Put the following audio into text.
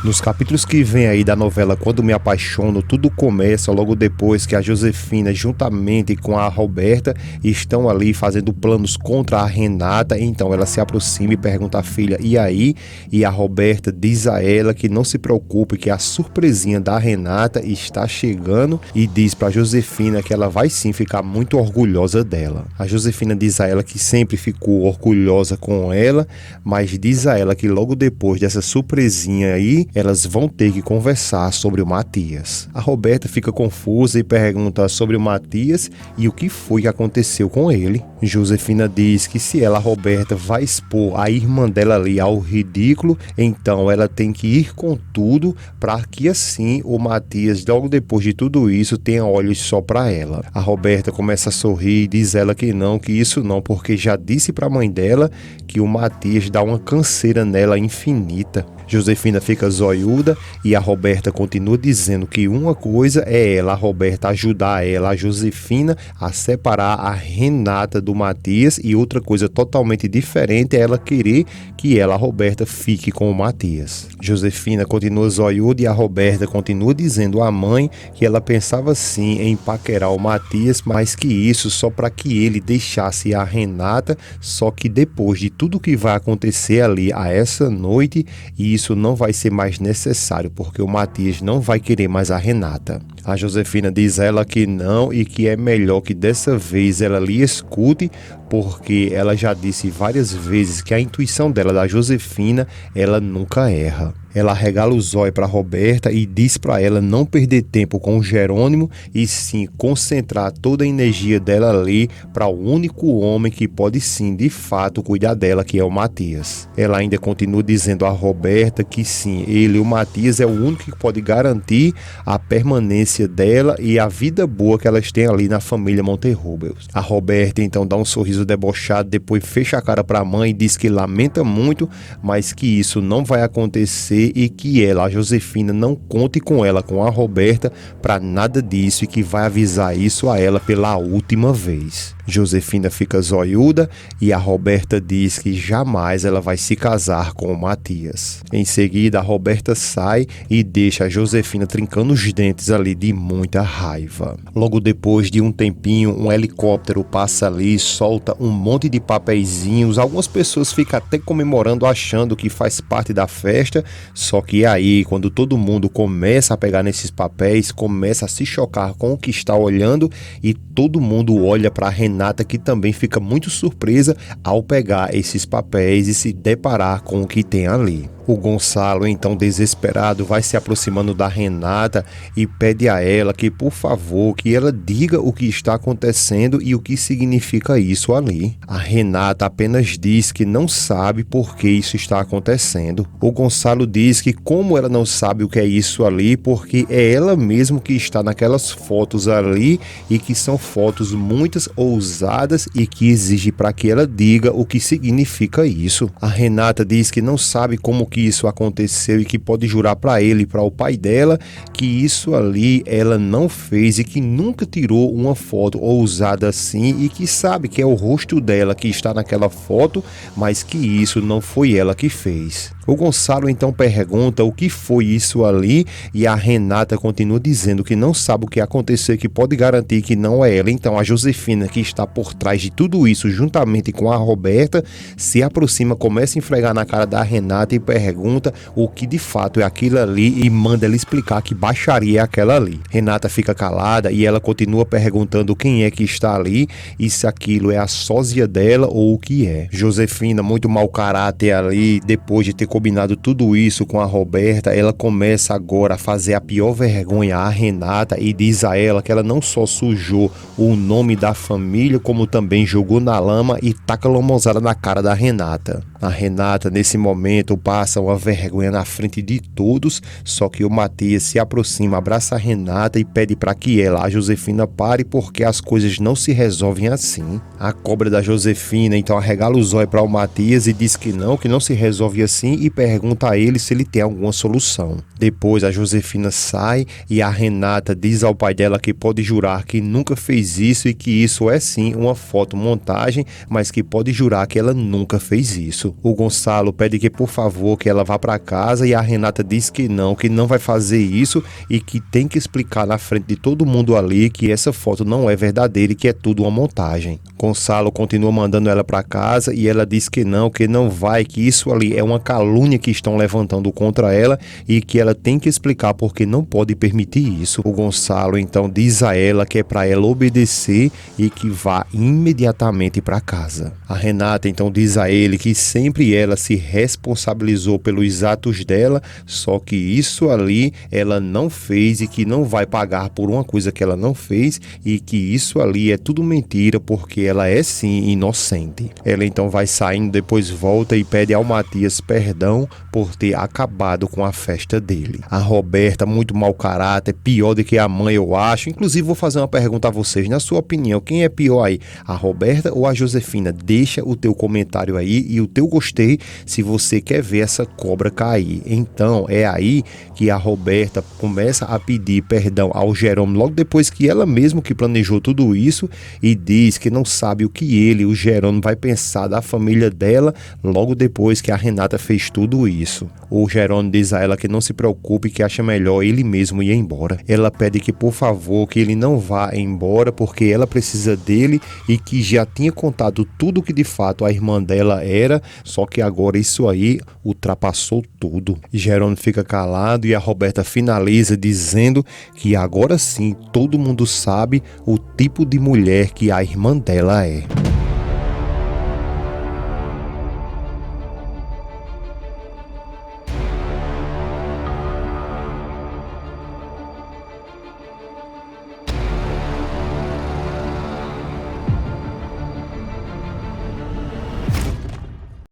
Nos capítulos que vem aí da novela Quando Me Apaixono, tudo começa logo depois que a Josefina, juntamente com a Roberta, estão ali fazendo planos contra a Renata. Então ela se aproxima e pergunta à filha, e aí? E a Roberta diz a ela que não se preocupe, que a surpresinha da Renata está chegando, e diz para Josefina que ela vai sim ficar muito orgulhosa dela. A Josefina diz a ela que sempre ficou orgulhosa com ela, mas diz a ela que logo depois dessa surpresinha aí, elas vão ter que conversar sobre o Matias. A Roberta fica confusa e pergunta sobre o Matias e o que foi que aconteceu com ele. Josefina diz que se ela, Roberta, vai expor a irmã dela ali ao ridículo, então ela tem que ir com tudo para que assim o Matias, logo depois de tudo isso, tenha olhos só para ela. A Roberta começa a sorrir e diz ela que isso não, porque já disse para a mãe dela que o Matias dá uma canseira nela infinita. Josefina fica zoiuda e a Roberta continua dizendo que uma coisa é ela, a Roberta, ajudar ela, a Josefina, a separar a Renata do Matias, e outra coisa totalmente diferente é ela querer que ela, a Roberta, fique com o Matias. Josefina continua zoiuda e a Roberta continua dizendo à mãe que ela pensava sim em paquerar o Matias, mas que isso só para que ele deixasse a Renata, só que depois de tudo que vai acontecer ali a essa noite, isso não vai ser mais necessário, porque o Matias não vai querer mais a Renata. A Josefina diz a ela que não e que é melhor que dessa vez ela lhe escute, porque ela já disse várias vezes que a intuição dela, da Josefina, ela nunca erra. Ela regala os olhos para Roberta e diz para ela não perder tempo com o Jerônimo e sim concentrar toda a energia dela ali para o único homem que pode sim, de fato, cuidar dela, que é o Matias. Ela ainda continua dizendo a Roberta que sim, ele, o Matias, é o único que pode garantir a permanência dela e a vida boa que elas têm ali na família Monterrubels. A Roberta então dá um sorriso debochado, depois fecha a cara para a mãe e diz que lamenta muito, mas que isso não vai acontecer e que ela, a Josefina, não conte com ela, com a Roberta, para nada disso, e que vai avisar isso a ela pela última vez. Josefina fica zoiuda e a Roberta diz que jamais ela vai se casar com o Matias. Em seguida, a Roberta sai e deixa a Josefina trincando os dentes ali de muita raiva. Logo depois de um tempinho, um helicóptero passa ali e solta um monte de papeizinhos. Algumas pessoas ficam até comemorando, achando que faz parte da festa, só que aí, quando todo mundo começa a pegar nesses papéis, começa a se chocar com o que está olhando, e todo mundo olha para Renata, que também fica muito surpresa ao pegar esses papéis e se deparar com o que tem ali. O Gonçalo, então desesperado, vai se aproximando da Renata e pede a ela que, por favor, que ela diga o que está acontecendo e o que significa isso ali. A Renata apenas diz que não sabe por que isso está acontecendo. O Gonçalo diz que como ela não sabe o que é isso ali, porque é ela mesma que está naquelas fotos ali e que são fotos muitas ousadas e que exige para que ela diga o que significa isso. A Renata diz que não sabe como que isso aconteceu e que pode jurar para ele e para o pai dela que isso ali ela não fez e que nunca tirou uma foto ousada assim, e que sabe que é o rosto dela que está naquela foto, mas que isso não foi ela que fez. O Gonçalo então pergunta o que foi isso ali e a Renata continua dizendo que não sabe o que aconteceu, que pode garantir que não é ela. Então a Josefina, que está por trás de tudo isso, juntamente com a Roberta, se aproxima, começa a esfregar na cara da Renata e pergunta o que de fato é aquilo ali e manda ela explicar que baixaria é aquela ali. Renata fica calada e ela continua perguntando quem é que está ali e se aquilo é a sósia dela ou o que é. Josefina, muito mau caráter ali, depois de ter combinado tudo isso com a Roberta, ela começa agora a fazer a pior vergonha à Renata e diz a ela que ela não só sujou o nome da família, como também jogou na lama e taca lomozada na cara da Renata. A Renata, nesse momento, passa uma vergonha na frente de todos, só que o Matias se aproxima, abraça a Renata e pede para que ela, a Josefina, pare, porque as coisas não se resolvem assim. A cobra da Josefina então arregala os olhos para o Matias e diz que não se resolve assim, e e pergunta a ele se ele tem alguma solução. Depois a Josefina sai e a Renata diz ao pai dela que pode jurar que nunca fez isso e que isso é sim uma fotomontagem, mas que pode jurar que ela nunca fez isso. O Gonçalo pede que por favor que ela vá para casa e a Renata diz que não vai fazer isso e que tem que explicar na frente de todo mundo ali que essa foto não é verdadeira e que é tudo uma montagem. Gonçalo continua mandando ela para casa e ela diz que não vai, que isso ali é uma calúnia que estão levantando contra ela e que ela tem que explicar porque não pode permitir isso. O Gonçalo então diz a ela que é para ela obedecer e que vá imediatamente para casa. A Renata então diz a ele que sempre ela se responsabilizou pelos atos dela, só que isso ali ela não fez e que não vai pagar por uma coisa que ela não fez e que isso ali é tudo mentira porque ela é sim inocente. Ela então vai saindo, depois volta e pede ao Matias perdão por ter acabado com a festa dele. A Roberta, muito mau caráter, pior do que a mãe, eu acho. Inclusive vou fazer uma pergunta a vocês, na sua opinião, quem é pior aí, a Roberta ou a Josefina? Deixa o teu comentário aí e o teu gostei se você quer ver essa cobra cair. Então é aí que a Roberta começa a pedir perdão ao Jerônimo logo depois que ela mesma que planejou tudo isso e diz que não sabe o que ele, o Jerônimo, vai pensar da família dela logo depois que a Renata fez tudo isso. O Jerônimo diz a ela que não se preocupe, que acha melhor ele mesmo ir embora. Ela pede que por favor que ele não vá embora porque ela precisa dele e que já tinha contado tudo que de fato a irmã dela era, só que agora isso aí ultrapassou tudo. Jerônimo fica calado e a Roberta finaliza dizendo que agora sim todo mundo sabe o tipo de mulher que a irmã dela é.